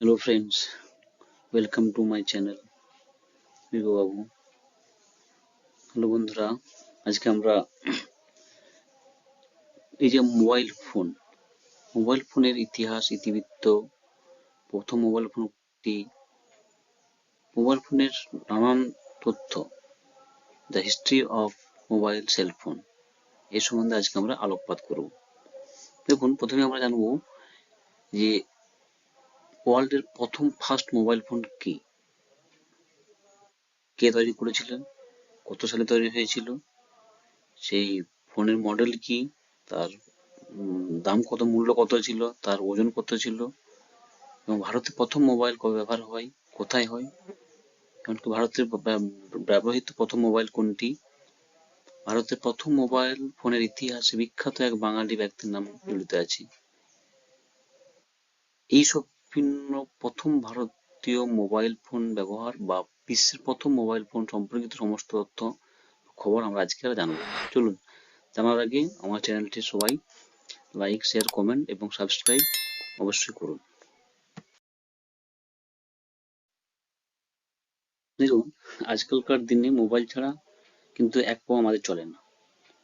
Hello friends, welcome to my channel Bibhu Babu. Hello বন্ধুরা, আজকে আমরা এই যে মোবাইল ফোনের ইতিহাস, ইতিবৃত্ত, প্রথম মোবাইল ফোন কি, মোবাইল ফোনের নানান তথ্য, the history of mobile cell phone এর সম্বন্ধে আজকে আমরা আলোকপাত করব। দেখুন, প্রথমে আমরা জানবো যে ওয়ার্ল্ডের প্রথম ফার্স্ট মোবাইল ফোন কি, কে তৈরি করেছিলেন, কত সালে তৈরি হয়েছিল, সেই ফোনের মডেল কি, তার দাম কত, মূল্য কত ছিল, তার ওজন কত ছিল, এবং ভারতে প্রথম মোবাইল কবে ব্যবহার হয়, কোথায় হয়, এমনকি ভারতের ব্যবহৃত প্রথম মোবাইল কোনটি, ভারতের প্রথম মোবাইল ফোনের ইতিহাসে বিখ্যাত এক বাঙালি ব্যক্তির নাম জড়িত আছে। এইসব ভিন্ন প্রথম ভারতীয় মোবাইল ফোন ব্যবহার বা বিশ্বের প্রথম মোবাইল ফোন সম্পর্কিত সমস্ত তথ্য খবর আমরা আজকে জানবো। চলুন জানার আগে আমার চ্যানেলটি সবাই লাইক, শেয়ার, কমেন্ট এবং সাবস্ক্রাইব অবশ্যই করুন। দেখুন, আজকালকার দিনে মোবাইল ছাড়া কিন্তু এক পাও আমাদের চলে না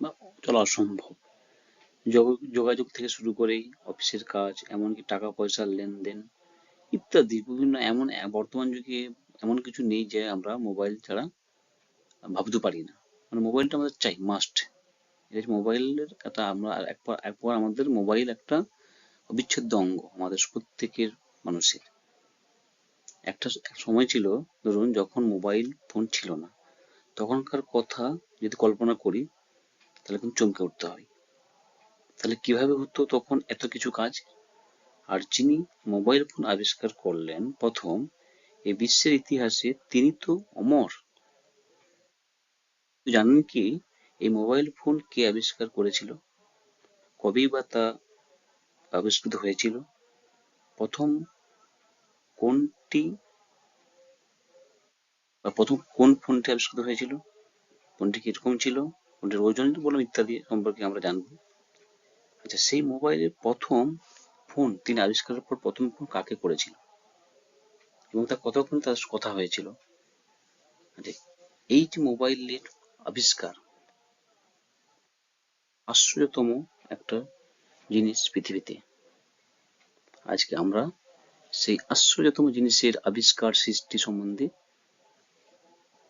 বা চলা অসম্ভব। যোগাযোগ থেকে শুরু করে অফিসের কাজ, এমনকি টাকা পয়সার লেনদেন ইত্যাদি বিভিন্ন বর্তমান যুগে এমন কিছু নেই যে আমরা মোবাইল ছাড়া ভাবতে পারি না। মানে মোবাইলটা আমাদের চাই, মাস্ট। এটা হচ্ছে মোবাইলের একটা, আমরা একবার আমাদের মোবাইল একটা অবিচ্ছেদ্য অঙ্গ আমাদের প্রত্যেকের মানুষের। একটা সময় ছিল, ধরুন যখন মোবাইল ফোন ছিল না, তখনকার কথা যদি কল্পনা করি তাহলে কিন্তু চমকে উঠতে হয়। তাহলে কিভাবে হতো তখন এত কিছু কাজ? আর যিনি মোবাইল ফোন আবিষ্কার করলেন প্রথম এই বিশ্বের ইতিহাসে, তিনি তো অমর। জানেন কি এই মোবাইল ফোন কে আবিষ্কার করেছিল, কবেই বা তা আবিষ্কৃত হয়েছিল, প্রথম কোনটি বা প্রথম কোন ফোনটি আবিষ্কৃত হয়েছিল, ফোনটি কিরকম ছিল, ফোনটির ওজন বলুন ইত্যাদি সম্পর্কে আমরা জানবো। আচ্ছা, সেই মোবাইলের প্রথম ফোন তিনি আবিষ্কারের পর প্রথম ফোন কাকে করেছিল এবং তা কতক্ষণ তার কথা হয়েছিল। আচ্ছা, এই যে মোবাইলের আবিষ্কার, আশ্চর্যতম একটা জিনিস পৃথিবীতে। আজকে আমরা সেই আশ্চর্যতম জিনিসের আবিষ্কার, সৃষ্টি সম্বন্ধে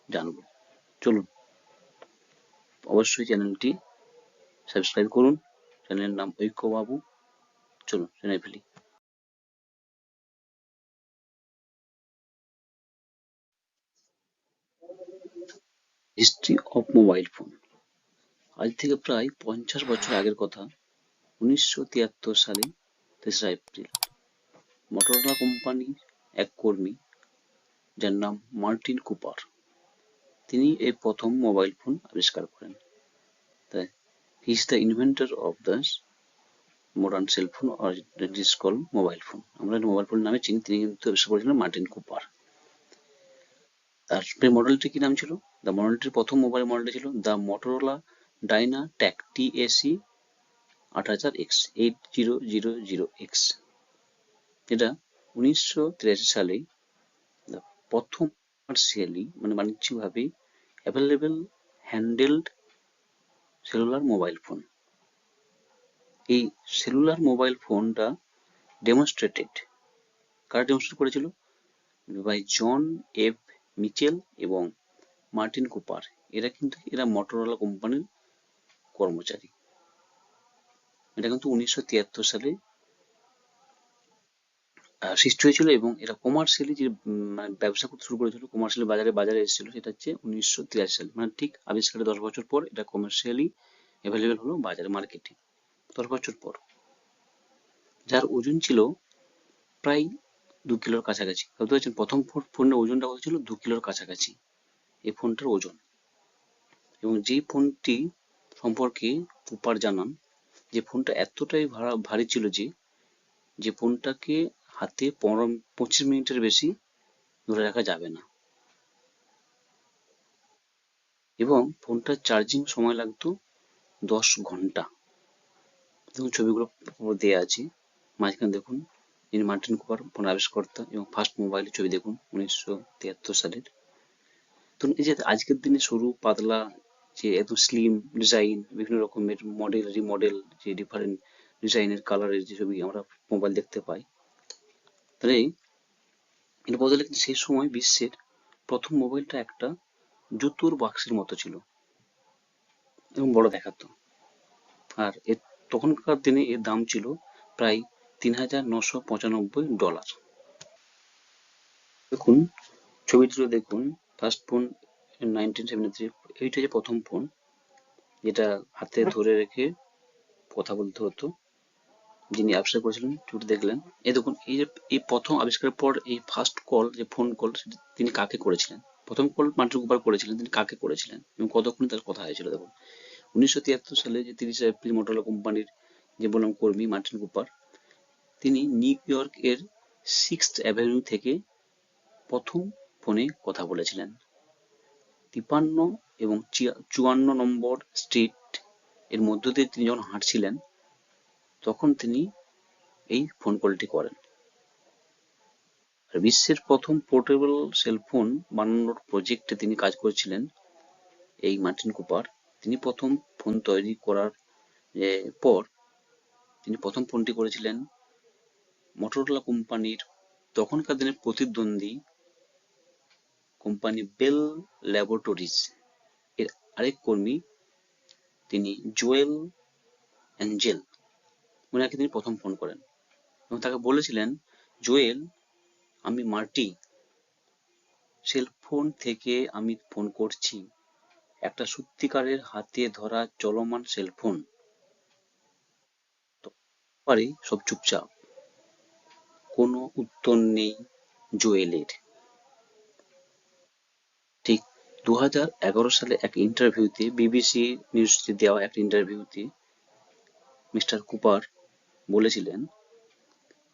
জানবো। চলুন, অবশ্যই চ্যানেলটি সাবস্ক্রাইব করুন। চ্যানেলের নাম ঐক্য বাবু। চলুন জেনে ফেলি। History of mobile phone. আজ থেকে প্রায় 50 বছর আগের কথা। 1973 সালে 3রা এপ্রিল মটোরোলা কোম্পানির এক কর্মী, যার নাম মার্টিন কুপার, তিনি এই প্রথম মোবাইল ফোন আবিষ্কার করেন। তাই he is the inventor of the modern cell phone, or it is called mobile phone. আমরা মোবাইল ফোন নামে চিনি, তিনি কিন্তু আবিষ্কার করেছিলেন মার্টিন কুপার। তার মডেলটি কি নাম ছিল? দ্য মডেলটির প্রথম মোবাইল মডেলটি ছিল the Motorola ডাইনাট্যাক TAC 8000X 8000X। এটা 1983 সালে প্রথম কমার্শিয়ালি মানে বাণিজ্যিকভাবে available handheld cellular mobile phone. এই সেলুলার মোবাইল ফোনটা ডেমনস্ট্রেটেড, কারা ডেমনস্ট্রেট করেছিল? বাই জন এফ মিচেল এবং মার্টিন কুপার। এরা মটোরোলা কোম্পানির কর্মচারী। এটা কিন্তু 1973 সালে সৃষ্টি হয়েছিল এবং এরা কমার্শিয়ালি যে মানে ব্যবসা করতে শুরু করেছিল, কমার্শিয়ালি বাজারে এসেছিল, সেটা হচ্ছে 1983 সালে। মানে ঠিক আবিষ্কারের 10 বছর পর এটা কমার্শিয়ালি অ্যাভেলেবেল হলো বাজারে, মার্কেটে 10 বছর পর। যার ওজন ছিল প্রায় 2 কিলোর কাছাকাছি। ভাবতে পারছেন প্রথম ফোনের ওজনটা কত ছিল? 2 কিলোর কাছাকাছি এই ফোনটার ওজন। এবং যেই ফোনটি সম্পর্কে কুপার জানান যে ফোনটা এতটাই ভারী ছিল যে ফোনটাকে হাতে 25 মিনিটের বেশি ধরে রাখা যাবে না, এবং ফোনটার চার্জিং সময় লাগতো 10 ঘন্টা। দেখুন ছবিগুলো দেয়া আছে, মাঝখানে দেখুন যিনি মার্টিন কুপার ফোনের আবিষ্কর্তা এবং ফার্স্ট মোবাইলের ছবি দেখুন 1973 সালের। তো এই যে আজকের দিনে সরু পাতলা যে এত স্লিম ডিজাইন, বিভিন্ন রকমের মডেল রিমডেল, যে ডিফারেন্ট ডিজাইনের কালারের যে ছবি আমরা মোবাইল দেখতে পাই, তাহলে এর বদলে কিন্তু সেই সময় বিশ্বের প্রথম মোবাইলটা একটা জুতোর বাক্সের মতো ছিল এবং বড় দেখাতো। আর এর তখনকার দিনে এর দাম ছিল প্রায় $3,995। দেখুন ছবিটিতে দেখুন, ফার্স্ট ফোন 1973, এইটা যে প্রথম ফোন যেটা হাতে ধরে রেখে কথা বলতে হতো, যিনি আবিষ্কার করেছিলেন ছবিটি দেখলেন। এই দেখুন, এই যে এই প্রথম আবিষ্কারের পর এই ফার্স্ট কল যে ফোন কল, তিনি কাকে করেছিলেন? প্রথম কল মার্টিন কুপার করেছিলেন, তিনি কাকে করেছিলেন এবং কতক্ষণে তার কথা হয়েছিল দেখুন। 1973 সালে যে 30 এপ্রিল মোটরোলা কোম্পানির যে বললাম কর্মী মার্টিন কুপার, তিনি নিউ ইয়র্ক এর 6th অ্যাভিনিউ থেকে প্রথম ফোনে কথা বলেছিলেন। 53 এবং 54 নম্বর স্ট্রিট এর মধ্য দিয়ে তিনি যখন হাঁটছিলেন, তখন তিনি এই ফোন কলটি করেন। আর বিশ্বের প্রথম পোর্টেবল সেলফোন বানানোর প্রজেক্টে তিনি কাজ করেছিলেন এই মার্টিন কুপার। তিনি প্রথম ফোন তৈরি করার পর তিনি প্রথম ফোনটি করেছিলেন মোটরোলা কোম্পানির তখনকার দিনের প্রতিদ্বন্দ্বী কোম্পানি বেল ল্যাবরেটরিজ এর আরেক কর্মী, তিনি জোয়েল অ্যাঞ্জেল, ওনাকে তিনি প্রথম ফোন করেন এবং তাকে বলেছিলেন, জোয়েল, আমি মার্টি, সেলফোন থেকে আমি ফোন করছি, একটা সত্যিকারের হাতে ধরা চলমান সেলফোন। পারে সব চুপচাপ, কোনো উত্তর নেই জোয়েলের। ঠিক 2011 সালে এক ইন্টারভিউতে, বিবিসি নিউজে দেওয়া এক ইন্টারভিউতে মিস্টার কুপার বলেছিলেন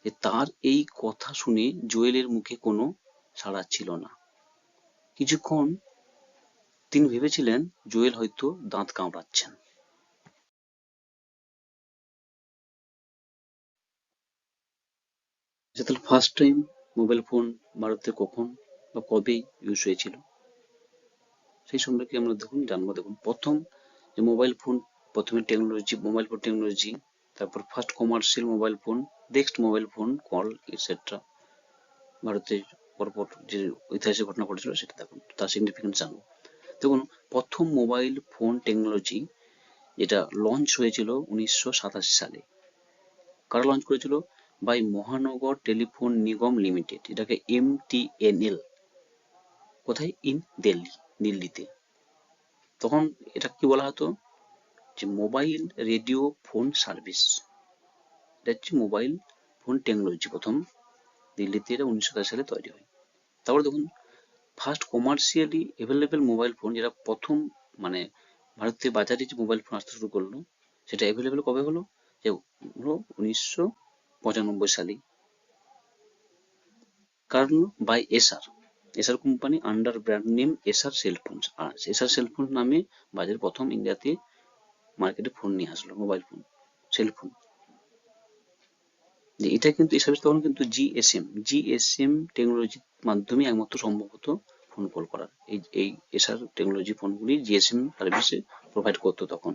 যে তার এই কথা শুনে জোয়েলের মুখে কোনো সাড়া ছিল না। কিছুক্ষণ তিনি ভেবেছিলেন জোয়েল হয়তো দাঁত কামড়াচ্ছেন। তাহলে ফার্স্ট টাইম মোবাইল ফোন ভারতে কখন বা কবে ইউজ হয়েছিল সেই সম্পর্কে আমরা দেখুন জানবো। দেখুন, প্রথম যে মোবাইল ফোন, প্রথমে মোবাইল ফোন টেকনোলজি, তারপর first commercial mobile phone, next mobile phone call etcetera, ভারতে পরপর যে ঐতিহাসিক ঘটনা ঘটেছিল সেটা দেখুন, তার সিগনিফিকেন্স জানবো। দেখুন, প্রথম মোবাইল ফোন টেকনোলজি যেটা লঞ্চ হয়েছিল 1987 সালে। কারা লঞ্চ করেছিল? বাই মহানগর টেলিফোন নিগম লিমিটেড, এটাকে MTNL। কোথায়? ইন দিল্লিতে। তখন এটা কি বলা হতো? যে মোবাইল রেডিও ফোন সার্ভিস। এটা হচ্ছে মোবাইল ফোন টেকনোলজি প্রথম দিল্লিতে, এটা 1987 সালে তৈরি হয়। তারপরে দেখুন, first commercially available mobile phone, যেটা প্রথম মানে ভারতীয় বাজারে যে মোবাইল ফোন আসতে শুরু করলো, সেটা অ্যাভেলেবেল কবে হলো? যে হলো 1995 সালে। কারণ বাই এসার কোম্পানি আন্ডার ব্র্যান্ড নেম এসার সেলফোনস। আর এসার সেলফোন নামে বাজারে প্রথম ইন্ডিয়াতে মার্কেটে ফোন নিয়ে আসলো, মোবাইল ফোন, সেলফোন। যে এটা কিন্তু এই সার্ভিস তখন কিন্তু জিএসএম টেকনোলজির মাধ্যমে একমাত্র সম্ভবত ফোন কল করার। এই এসার টেকনোলজি ফোনগুলি জিএসএম সার্ভিসে প্রোভাইড করতো তখন।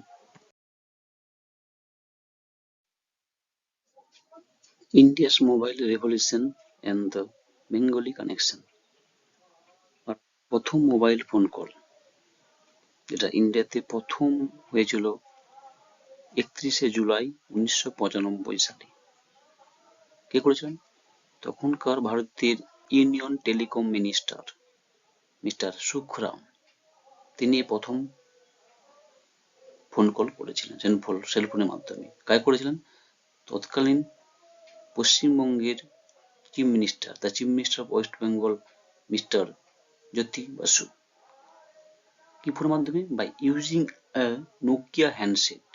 India's mobile revolution and the Bengali connection. প্রথম মোবাইল ফোন কল যেটা ইন্ডিয়াতে প্রথম হয়েছিল 31 জুলাই 1995 সালে। কে করেছিলেন? তখনকার ভারতের union telecom minister mister Sukhram, তিনি প্রথম ফোন কল করেছিলেন সেলফোনের মাধ্যমে। কাকে করেছিলেন? তৎকালীন পশ্চিমবঙ্গের chief minister, the chief minister of West Bengal, mister Jyoti Basu. কি ফোনের মাধ্যমে? By using a Nokia handset,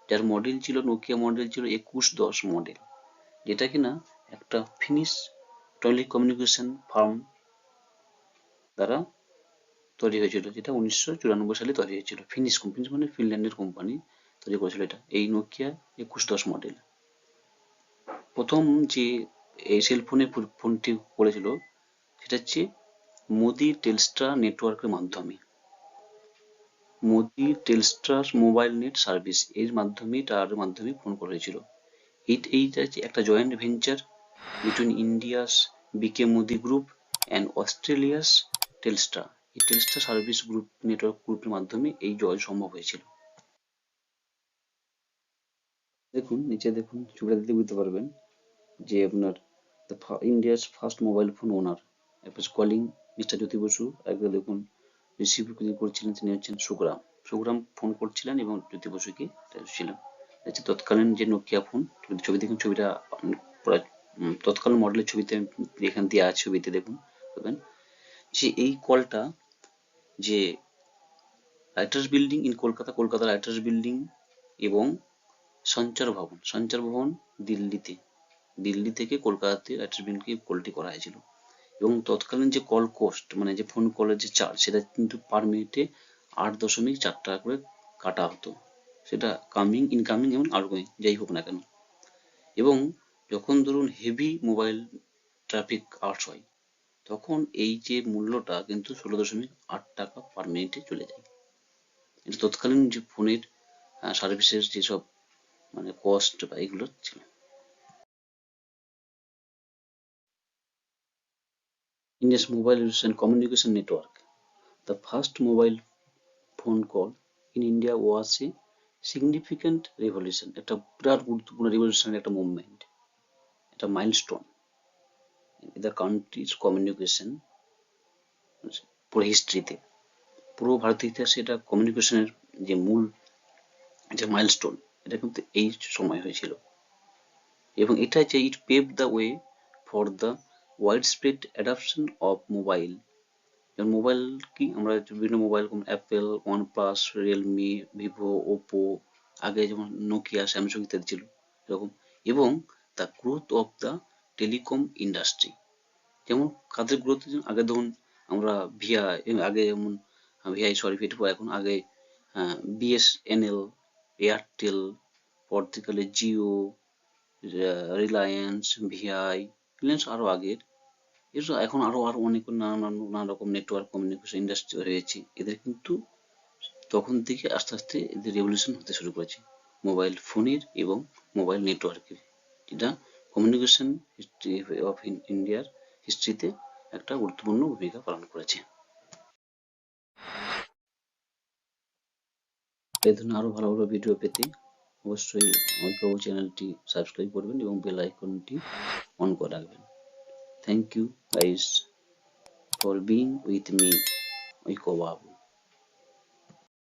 যার মডেল ছিল, নোকিয়া মডেল ছিল 2110 মডেল, যেটা কিনা একটা ফিনিশ টেলিকমিউনিকেশন ফার্ম দ্বারা তৈরি হয়েছিল, যেটা 1994 সালে তৈরি হয়েছিল। ফিনিশ মানে ফিনল্যান্ডের কোম্পানি তৈরি করেছিল এটা, এই নোকিয়া 2110 মডেল। প্রথম যে এই সেল ফোনটি করেছিল সেটা হচ্ছে মোদি টেলস্ট্রা নেটওয়ার্কের মাধ্যমে। Modi Telstra mobile net service এর মাধ্যমে ফোন করা হয়েছিল। এইটা হচ্ছে একটা joint venture between India's BK Modi group and Australia's Telstra. এই টেলস্ট্রা সার্ভিস গ্রুপ নেটওয়ার্ক গ্রুপের মাধ্যমে এই জয় সম্ভব হয়েছিল। দেখুন নিচে দেখুন, ছবিটা দিতে বুঝতে পারবেন যে আপনার ইন্ডিয়াস ফার্স্ট মোবাইল ফোন ওনার কলিং মিস্টার জ্যোতি বসু। একবার দেখুন রিসিভ করছিলেন তিনি হচ্ছেন সুখরাম। সুখরাম ফোন করছিলেন এবং জ্যোতি বসুকে ছিলেন। তৎকালীন যে নোকিয়া ফোন, ছবি দেখুন, ছবিটা তৎকালীন মডেলের ছবিতে এখানে দেওয়া আছে, ছবিতে দেখুন পাবেন যে এই কলটা যে writers building in Kolkata writers building এবং সঞ্চার ভবন দিল্লি থেকে কলকাতাতে রাইটার্স বিল্ডিংকে কলটি করা হয়েছিল। এবং তৎকালীন যে কল কোস্ট মানে যে ফোন কলের যে চার্জ সেটা কিন্তু পার মিনিটে 8.4 টাকা করে কাটা হতো, সেটা কামিং ইনকামিং এবং আউটগোয়িং যাই হোক না কেন। এবং যখন ধরুন হেভি মোবাইল ট্রাফিক আওয়ার্স হয় তখন এই যে মূল্যটা কিন্তু 16.8 টাকা পার মিনিটে চলে যায়। এটা তৎকালীন যে ফোনের সার্ভিসের যেসব মানে কস্ট বা এগুলো ছিল। India's mobile and communication network. The first mobile phone call in India was a significant revolution. একটা বিরাট গুরুত্বপূর্ণ রেভলিউশনারি একটা মুভমেন্ট, একটা milestone in the country's communication পুরো হিস্ট্রিতে, পুরো ভারতীয় ইতিহাসে এটা কমিউনিকেশনের যে মূল যে মাইলস্টোন, এটা কিন্তু এই সময় হয়েছিল। এবং এটা যে it pave the way for the widespread adoption of mobile. যেমন মোবাইল কি আমরা বিভিন্ন মোবাইল যেমন Apple, OnePlus, Realme, Vivo, Oppo, আগে যেমন নোকিয়া, স্যামসাং ইত্যাদি ছিল এরকম। এবং the growth of the telecom industry, যেমন কাদের গ্রোথ, আগে ধরুন আমরা আগে যেমন এখন আগে বিএসএনএল, এয়ারটেল, পরবর্তীকালে জিও, রিলায়েন্স, ভিআই, রিলায়েন্স আরো আগের, এছাড়া এখন আরো অনেক নানা রকম নেটওয়ার্ক কমিউনিকেশন ইন্ডাস্ট্রি হয়েছে। এদের কিন্তু তখন থেকে আস্তে আস্তে এদের রেভলিউশন হতে শুরু করেছে মোবাইল ফোনের এবং মোবাইল নেটওয়ার্কের, যেটা কমিউনিকেশন হিস্ট্রি অফ ইন্ডিয়ার হিস্ট্রিতে একটা গুরুত্বপূর্ণ ভূমিকা পালন করেছে। এই ধরনের আরো ভালো ভালো ভিডিও পেতে অবশ্যই ঐক্যবাবু চ্যানেলটি সাবস্ক্রাইব করবেন এবং বেল আইকনটি অন করে রাখবেন। Thank you guys for being with me, Oikobabu.